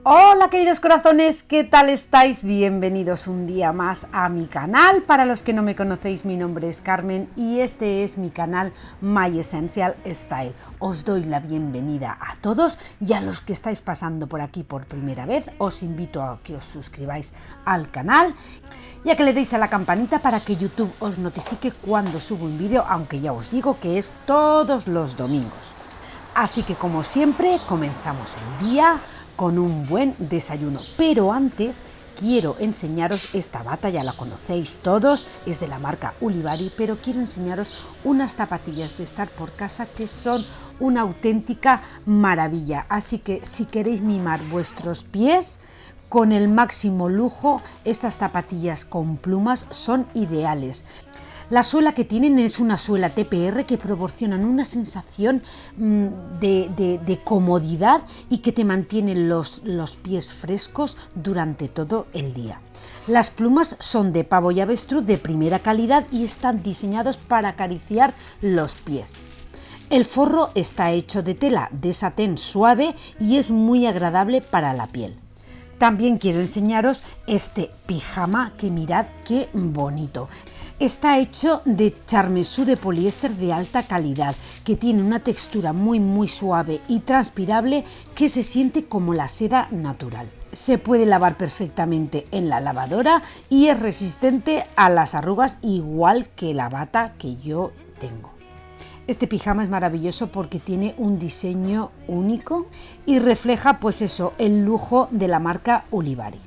Hola queridos corazones, ¿qué tal estáis? Bienvenidos un día más a mi canal. Para los que no me conocéis, mi nombre es Carmen y este es mi canal My Essential Style. Os doy la bienvenida a todos y a los que estáis pasando por aquí por primera vez, os invito a que os suscribáis al canal y a que le deis a la campanita para que YouTube os notifique cuando subo un vídeo, aunque ya os digo que es todos los domingos. Así que como siempre comenzamos el día con un buen desayuno, pero antes quiero enseñaros esta bata, ya la conocéis todos, es de la marca Ulibarri, pero quiero enseñaros unas zapatillas de estar por casa que son una auténtica maravilla, así que si queréis mimar vuestros pies con el máximo lujo, estas zapatillas con plumas son ideales. La suela que tienen es una suela TPR que proporcionan una sensación de comodidad y que te mantienen los pies frescos durante todo el día. Las plumas son de pavo y avestruz de primera calidad y están diseñados para acariciar los pies. El forro está hecho de tela de satén suave y es muy agradable para la piel. También quiero enseñaros este pijama que mirad qué bonito. Está hecho de charmesú de poliéster de alta calidad, que tiene una textura muy suave y transpirable que se siente como la seda natural. Se puede lavar perfectamente en la lavadora y es resistente a las arrugas igual que la bata que yo tengo. Este pijama es maravilloso porque tiene un diseño único y refleja pues eso, el lujo de la marca Ulibarri.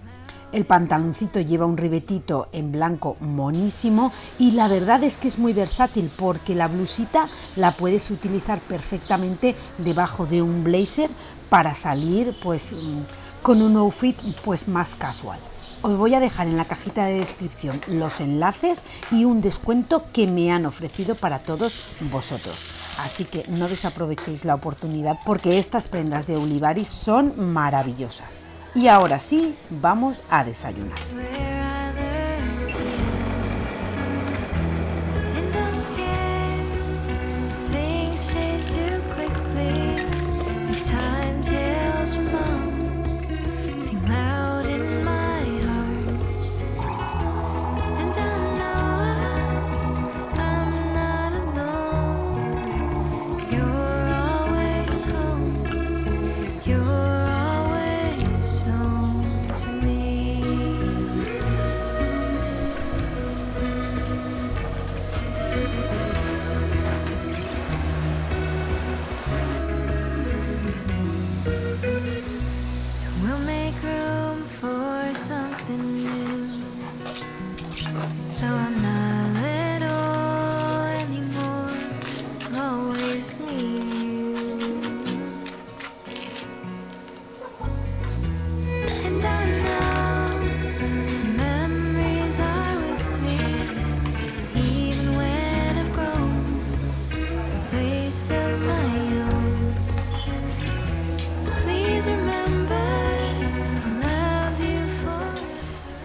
El pantaloncito lleva un ribetito en blanco monísimo y la verdad es que es muy versátil porque la blusita la puedes utilizar perfectamente debajo de un blazer para salir pues con un outfit pues más casual. Os voy a dejar en la cajita de descripción los enlaces y un descuento que me han ofrecido para todos vosotros. Así que no desaprovechéis la oportunidad porque estas prendas de Ulibarri son maravillosas. Y ahora sí, vamos a desayunar.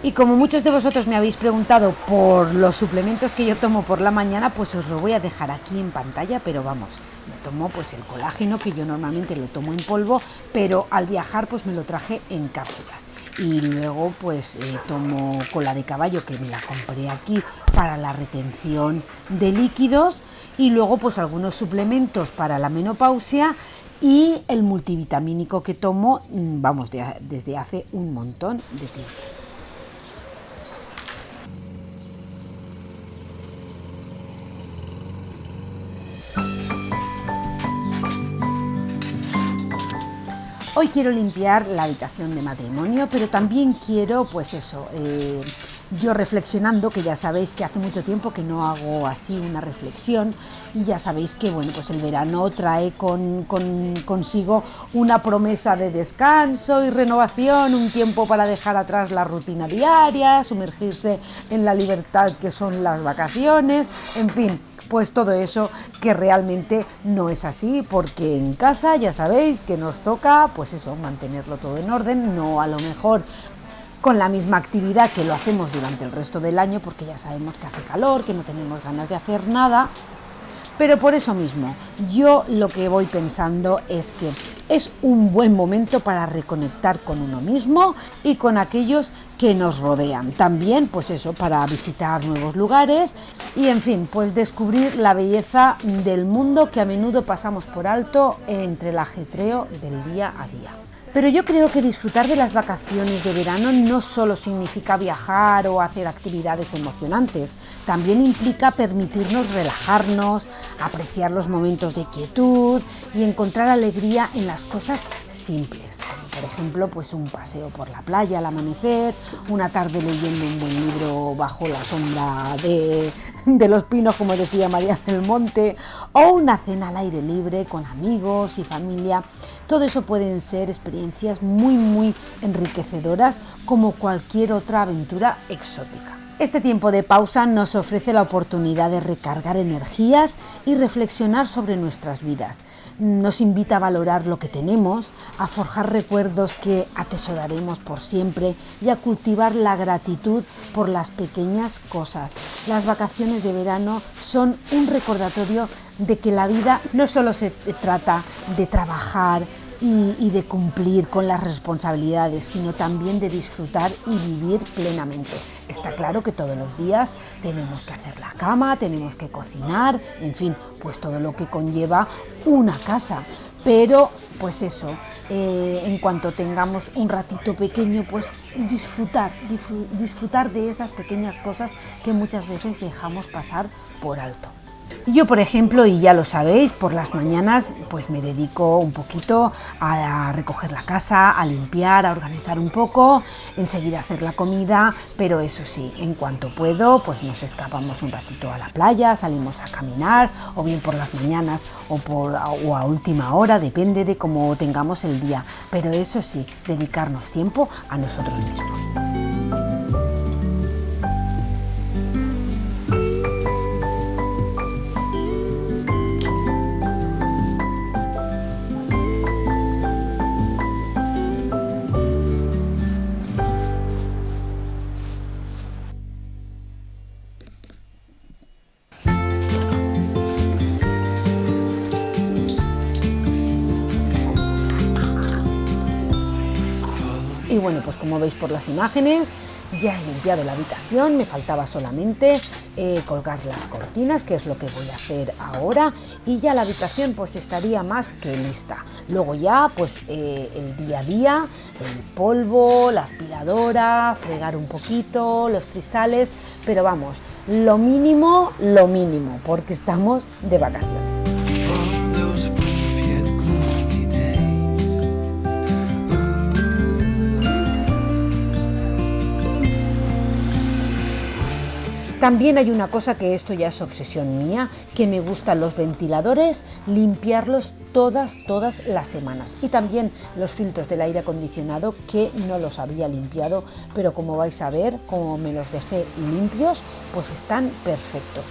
Y como muchos de vosotros me habéis preguntado por los suplementos que yo tomo por la mañana, pues os lo voy a dejar aquí en pantalla, pero vamos, me tomo pues el colágeno, que yo normalmente lo tomo en polvo, pero al viajar pues me lo traje en cápsulas. Y luego pues tomo cola de caballo, que me la compré aquí para la retención de líquidos, y luego pues algunos suplementos para la menopausia y el multivitamínico que tomo, vamos, desde hace un montón de tiempo. Hoy quiero limpiar la habitación de matrimonio, pero también quiero, pues eso, yo reflexionando, que ya sabéis que hace mucho tiempo que no hago así una reflexión, y ya sabéis que bueno, pues el verano trae consigo una promesa de descanso y renovación, un tiempo para dejar atrás la rutina diaria, sumergirse en la libertad que son las vacaciones, en fin, pues todo eso que realmente no es así, porque en casa ya sabéis que nos toca, pues eso, mantenerlo todo en orden, no a lo mejor con la misma actividad que lo hacemos durante el resto del año, porque ya sabemos que hace calor, que no tenemos ganas de hacer nada, Pero por eso mismo, yo lo que voy pensando es que es un buen momento para reconectar con uno mismo y con aquellos que nos rodean. También, pues eso, para visitar nuevos lugares y, en fin, pues descubrir la belleza del mundo que a menudo pasamos por alto entre el ajetreo del día a día. Pero yo creo que disfrutar de las vacaciones de verano no solo significa viajar o hacer actividades emocionantes, también implica permitirnos relajarnos, apreciar los momentos de quietud y encontrar alegría en las cosas simples, como por ejemplo pues un paseo por la playa al amanecer, una tarde leyendo un buen libro bajo la sombra de los pinos, como decía María del Monte, o una cena al aire libre con amigos y familia. Todo eso pueden ser experiencias muy enriquecedoras como cualquier otra aventura exótica. Este tiempo de pausa nos ofrece la oportunidad de recargar energías y reflexionar sobre nuestras vidas. Nos invita a valorar lo que tenemos, a forjar recuerdos que atesoraremos por siempre y a cultivar la gratitud por las pequeñas cosas. Las vacaciones de verano son un recordatorio de que la vida no solo se trata de trabajar y de cumplir con las responsabilidades, sino también de disfrutar y vivir plenamente. Está claro que todos los días tenemos que hacer la cama, tenemos que cocinar, en fin, pues todo lo que conlleva una casa. Pero, pues eso, en cuanto tengamos un ratito pequeño, pues disfrutar de esas pequeñas cosas que muchas veces dejamos pasar por alto. Yo, por ejemplo, y ya lo sabéis, por las mañanas pues me dedico un poquito a recoger la casa, a limpiar, a organizar un poco, enseguida a hacer la comida, pero eso sí, en cuanto puedo, pues nos escapamos un ratito a la playa, salimos a caminar, o bien por las mañanas o a última hora, depende de cómo tengamos el día, pero eso sí, dedicarnos tiempo a nosotros mismos. Y bueno, pues como veis por las imágenes, ya he limpiado la habitación, me faltaba solamente colgar las cortinas, que es lo que voy a hacer ahora, y ya la habitación pues estaría más que lista. Luego ya pues el día a día, el polvo, la aspiradora, fregar un poquito, los cristales, pero vamos, lo mínimo, porque estamos de vacaciones. También hay una cosa que esto ya es obsesión mía, que me gustan los ventiladores, limpiarlos todas las semanas. Y también los filtros del aire acondicionado, que no los había limpiado, pero como vais a ver, como me los dejé limpios, pues están perfectos.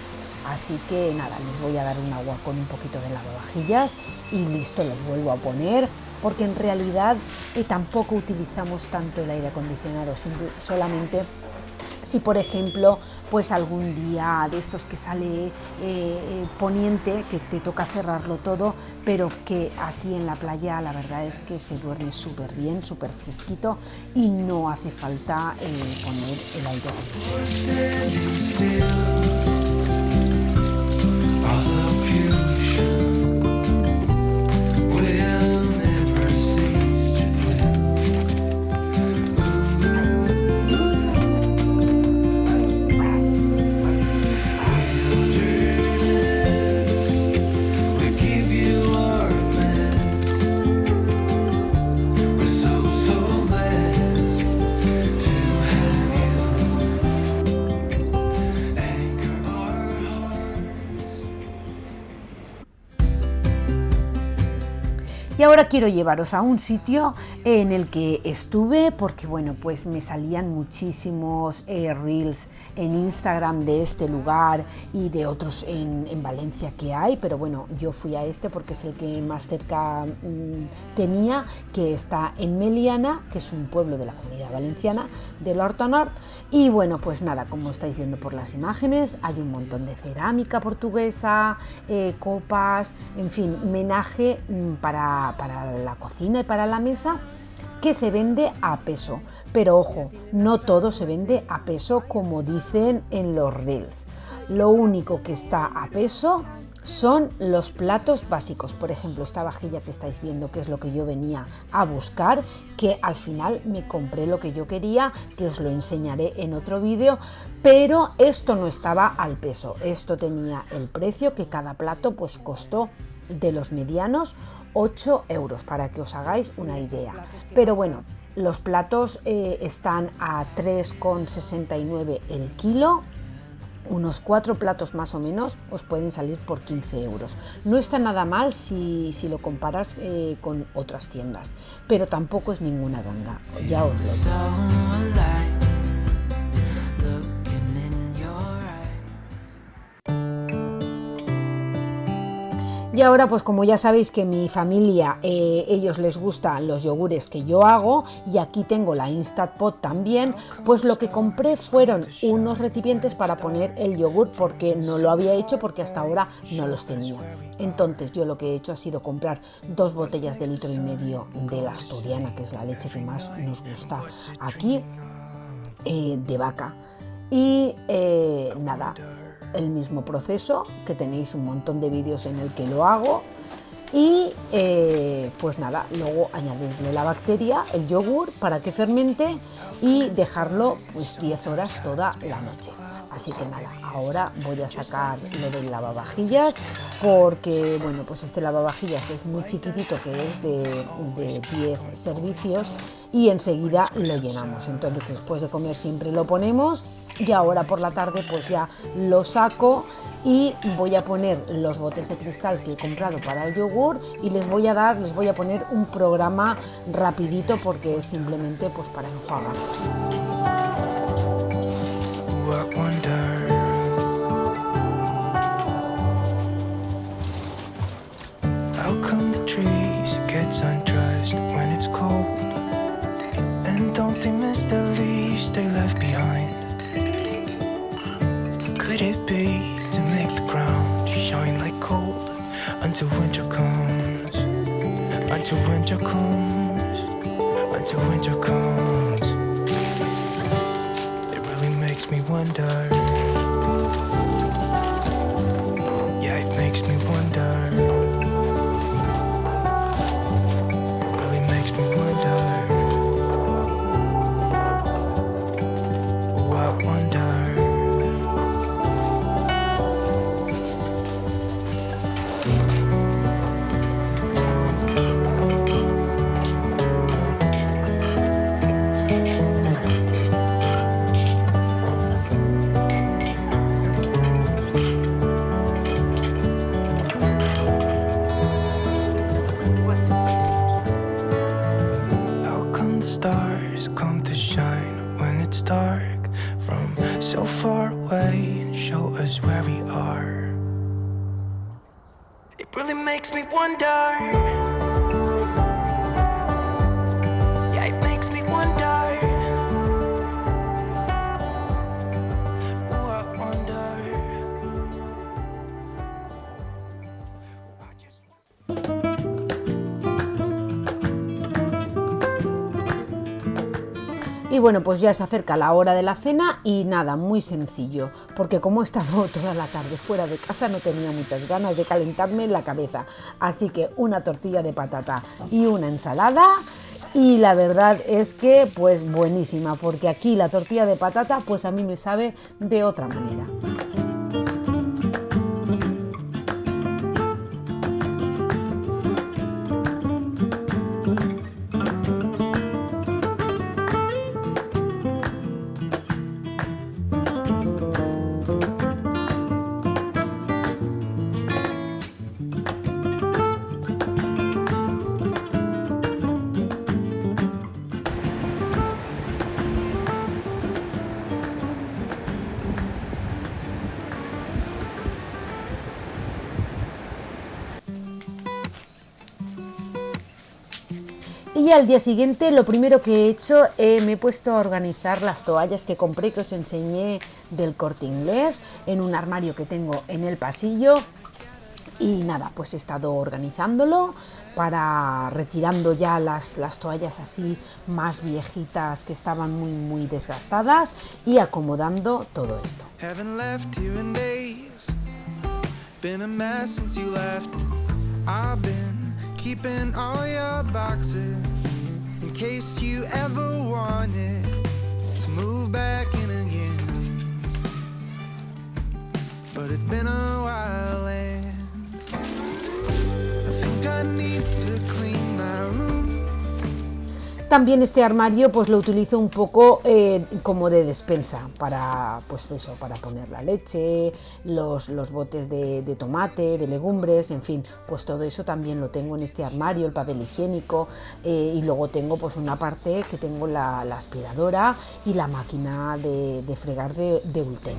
Así que nada, les voy a dar un agua con un poquito de lavavajillas y listo, los vuelvo a poner, porque en realidad tampoco utilizamos tanto el aire acondicionado, solamente si por ejemplo pues algún día de estos que sale poniente, que te toca cerrarlo todo, pero que aquí en la playa la verdad es que se duerme súper bien, súper fresquito y no hace falta poner el aire acondicionado. ahora quiero llevaros a un sitio en el que estuve porque, bueno, pues me salían muchísimos reels en Instagram de este lugar y de otros en Valencia que hay, pero bueno, yo fui a este porque es el que más cerca tenía, que está en Meliana, que es un pueblo de la Comunidad Valenciana, del Horta Nord. Y bueno, pues nada, como estáis viendo por las imágenes, hay un montón de cerámica portuguesa, copas, en fin, menaje para la cocina y para la mesa, que se vende a peso. Pero ojo, no todo se vende a peso como dicen en los reels. Lo único que está a peso son los platos básicos. Por ejemplo, esta vajilla que estáis viendo, que es lo que yo venía a buscar, que al final me compré lo que yo quería, que os lo enseñaré en otro vídeo, pero esto no estaba al peso. Esto tenía el precio que cada plato pues costó, de los medianos, 8 euros, para que os hagáis una idea. Pero bueno, los platos están a 3,69 el kilo. Unos 4 platos más o menos os pueden salir por 15 euros. No está nada mal si lo comparas con otras tiendas, pero tampoco es ninguna ganga, ya os lo digo. Y ahora, pues como ya sabéis que mi familia, ellos les gustan los yogures que yo hago, y aquí tengo la Instant Pot también, pues lo que compré fueron unos recipientes para poner el yogur, porque no lo había hecho porque hasta ahora no los tenía. Entonces yo lo que he hecho ha sido comprar 2 botellas de 1,5 litros de la asturiana, que es la leche que más nos gusta aquí, de vaca. Y nada, el mismo proceso, que tenéis un montón de vídeos en el que lo hago, y pues nada, luego añadirle la bacteria, el yogur, para que fermente y dejarlo pues 10 horas toda la noche. Así que nada, ahora voy a sacar lo del lavavajillas, porque bueno, pues este lavavajillas es muy chiquitito, que es de 10 servicios, y enseguida lo llenamos. Entonces después de comer siempre lo ponemos, y ahora por la tarde pues ya lo saco y voy a poner los botes de cristal que he comprado para el yogur, y les voy a poner un programa rapidito, porque es simplemente pues para enjuagarlos. I wonder how come the trees gets undressed when it's cold, and don't they miss the leaves they left behind? Could it be to make the ground shine like gold until winter comes, until winter comes, until winter comes? Makes me wonder. Yeah, it makes me wonder. It really makes me wonder. Oh, I wonder. Stars come to shine when it's dark from so far away and show us where we are. It really makes me wonder. Yeah, it makes me wonder. Oh, I wonder. Y bueno, pues ya se acerca la hora de la cena, y nada, muy sencillo, porque como he estado toda la tarde fuera de casa no tenía muchas ganas de calentarme la cabeza, así que una tortilla de patata y una ensalada, y la verdad es que pues buenísima, porque aquí la tortilla de patata pues a mí me sabe de otra manera. Y al día siguiente lo primero que he hecho, me he puesto a organizar las toallas que compré, que os enseñé del Corte Inglés, en un armario que tengo en el pasillo. Y nada, pues he estado organizándolo, para retirando ya las toallas así más viejitas que estaban muy desgastadas, y acomodando todo esto. Haven't left here in days. Been a mess since you left. I've been keeping all your boxes in case you ever wanted to move back in again. But it's been a while and I think I need to clean my room. También este armario pues lo utilizo un poco como de despensa para, pues eso, para poner la leche, los botes de tomate, de legumbres, en fin, pues todo eso también lo tengo en este armario, el papel higiénico, y luego tengo pues una parte que tengo la aspiradora y la máquina de fregar de Ultem.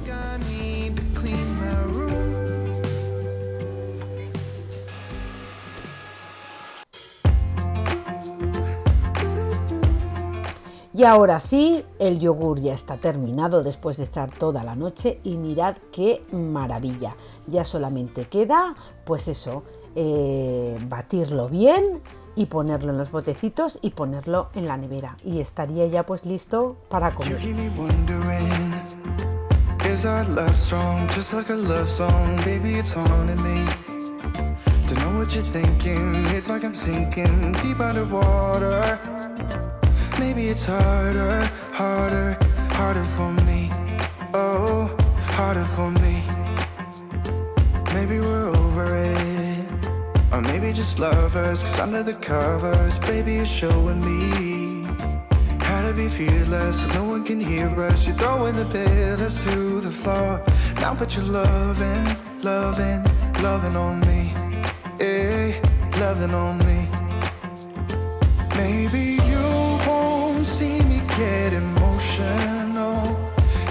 Y ahora sí, el yogur ya está terminado después de estar toda la noche y mirad qué maravilla. Ya solamente queda, pues eso, batirlo bien y ponerlo en los botecitos y ponerlo en la nevera. Y estaría ya pues listo para comer. Maybe it's harder for me. Oh, harder for me. Maybe we're over it, or maybe just lovers. 'Cause under the covers, baby, you're showing me how to be fearless, so no one can hear us. You're throwing the pillars through the floor. Now put your loving on me. Hey, loving on me. Maybe see me get emotional,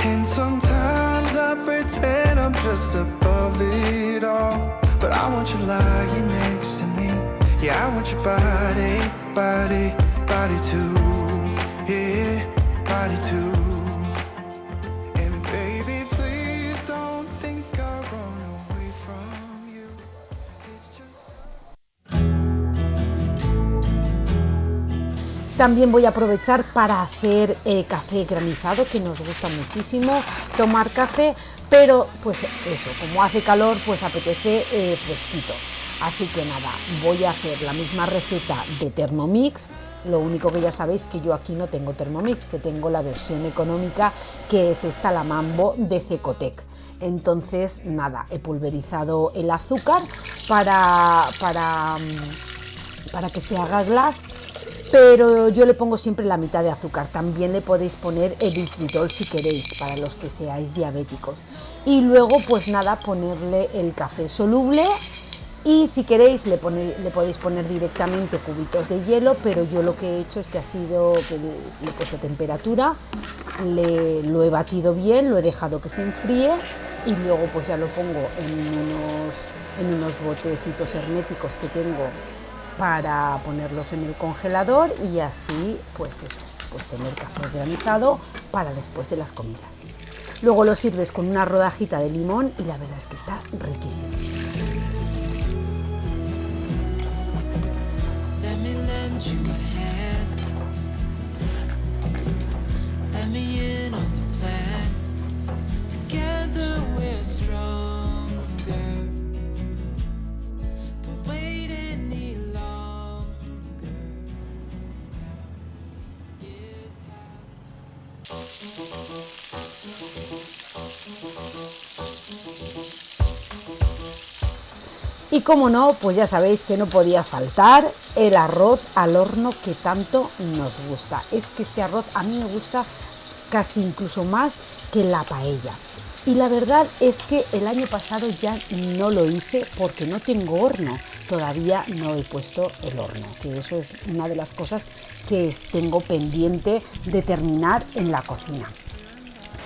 and sometimes I pretend I'm just above it all. But I want you lying next to me. Yeah, I want your body too. Yeah, body too. And baby, please don't think I'll run away from you. It's just... También voy a aprovechar para hacer café granizado, que nos gusta muchísimo tomar café, pero pues eso, como hace calor, pues apetece fresquito. Así que nada, voy a hacer la misma receta de Thermomix. Lo único que ya sabéis que yo aquí no tengo Thermomix, que tengo la versión económica, que es esta, la Mambo de Cecotec. Entonces nada, he pulverizado el azúcar para que se haga glass, pero yo le pongo siempre la mitad de azúcar. También le podéis poner eritritol si queréis, para los que seáis diabéticos. Y luego pues nada, ponerle el café soluble, y si queréis le podéis poner directamente cubitos de hielo, pero yo lo que he hecho es que le he puesto temperatura, lo he batido bien, lo he dejado que se enfríe, y luego pues ya lo pongo en unos botecitos herméticos que tengo para ponerlos en el congelador, y así pues eso, pues tener café granizado para después de las comidas. Luego lo sirves con una rodajita de limón y la verdad es que está riquísimo. Let me lend you a hand. Let me in on the plan. Together we're stronger. Don't wait any longer. Y como no, pues ya sabéis que no podía faltar el arroz al horno que tanto nos gusta. Es que este arroz a mí me gusta casi incluso más que la paella. Y la verdad es que el año pasado ya no lo hice porque no tengo horno. Todavía no he puesto el horno, que eso es una de las cosas que tengo pendiente de terminar en la cocina.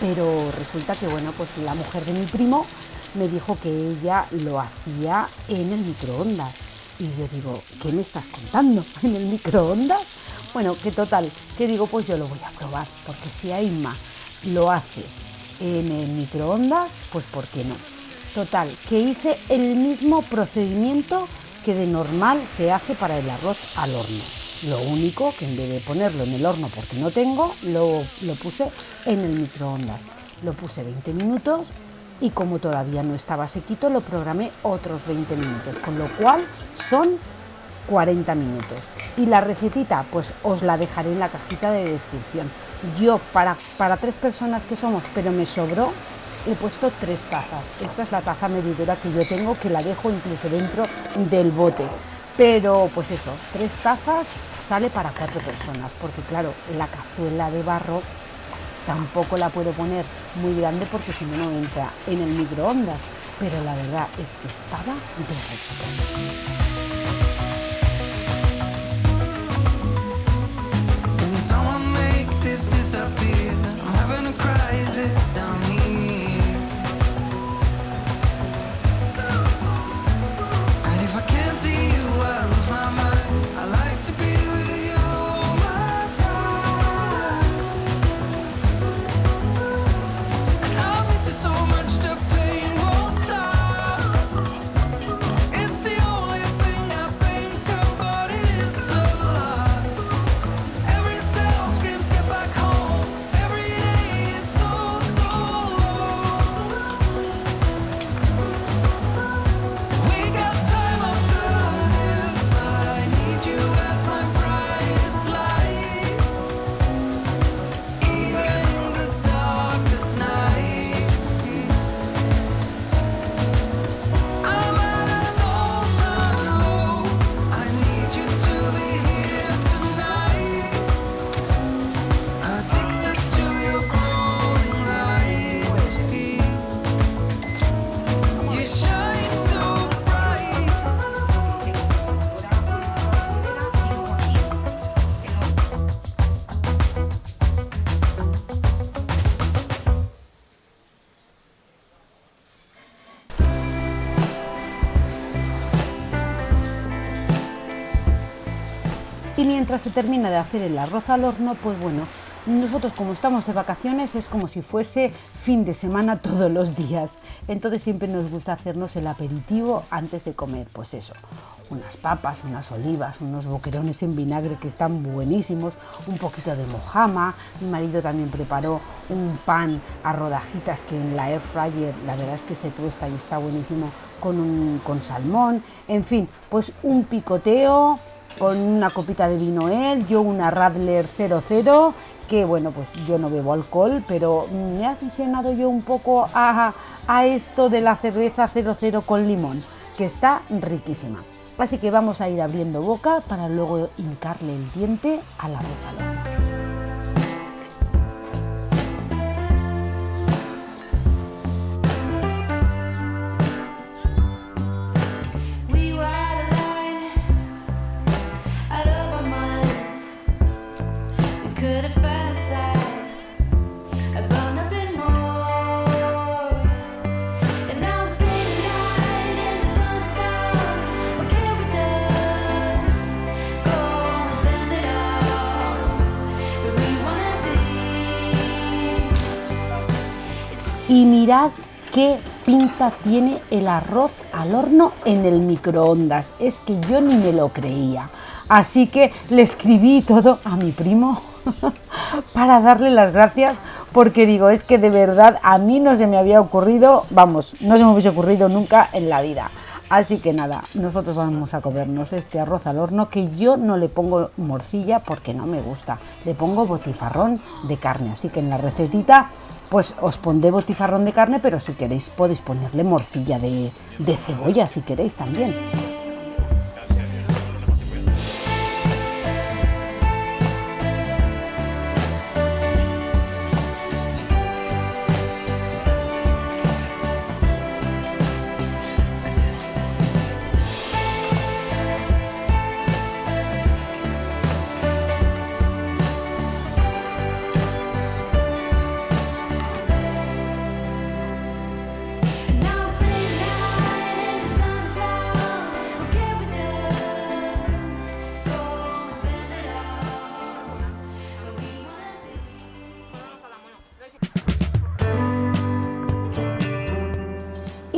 Pero resulta que, bueno, pues la mujer de mi primo me dijo que ella lo hacía en el microondas. Y yo digo, ¿qué me estás contando? ¿En el microondas? Bueno, que total, que digo, pues yo lo voy a probar, porque si Aima lo hace en el microondas, pues ¿por qué no? Total, que hice el mismo procedimiento que de normal se hace para el arroz al horno. Lo único que en vez de ponerlo en el horno porque no tengo, lo puse en el microondas. Lo puse 20 minutos y como todavía no estaba sequito, lo programé otros 20 minutos, con lo cual son 40 minutos. Y la recetita, pues os la dejaré en la cajita de descripción. Yo, para 3 personas que somos, pero me sobró, he puesto 3 tazas. Esta es la taza medidora que yo tengo, que la dejo incluso dentro del bote. Pero pues eso, 3 tazas sale para 4 personas, porque claro, la cazuela de barro tampoco la puedo poner muy grande porque si no, no entra en el microondas. Pero la verdad es que estaba de Y mientras se termina de hacer el arroz al horno, pues bueno, nosotros como estamos de vacaciones es como si fuese fin de semana todos los días. Entonces siempre nos gusta hacernos el aperitivo antes de comer, pues eso, unas papas, unas olivas, unos boquerones en vinagre que están buenísimos, un poquito de mojama. Mi marido también preparó un pan a rodajitas que en la air fryer la verdad es que se tuesta y está buenísimo con salmón. En fin, pues un picoteo con una copita de vino él, yo una Radler 00, que bueno, pues yo no bebo alcohol, pero me he aficionado yo un poco a esto de la cerveza 00 con limón, que está riquísima. Así que vamos a ir abriendo boca para luego hincarle el diente al arroz al horno. Y mirad qué pinta tiene el arroz al horno en el microondas. Es que yo ni me lo creía. Así que le escribí todo a mi primo para darle las gracias, porque digo, es que de verdad a mí no se me había ocurrido, vamos, no se me hubiese ocurrido nunca en la vida. Así que nada, nosotros vamos a comernos este arroz al horno, que yo no le pongo morcilla porque no me gusta, le pongo botifarrón de carne. Así que en la recetita pues os pondré botifarrón de carne, pero si queréis podéis ponerle morcilla de cebolla, si queréis también.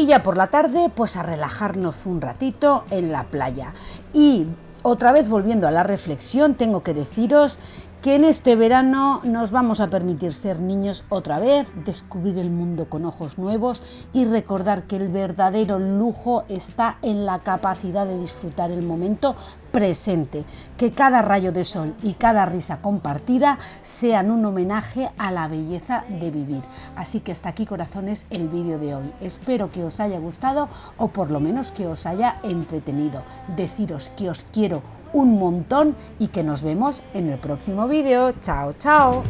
y ya por la tarde pues a relajarnos un ratito en la playa. Y otra vez volviendo a la reflexión, tengo que deciros que en este verano nos vamos a permitir ser niños otra vez, descubrir el mundo con ojos nuevos y recordar que el verdadero lujo está en la capacidad de disfrutar el momento presente, que cada rayo de sol y cada risa compartida sean un homenaje a la belleza de vivir. Así que hasta aquí, corazones, el vídeo de hoy. Espero que os haya gustado o por lo menos que os haya entretenido. Deciros que os quiero un montón y que nos vemos en el próximo vídeo. Chao, chao.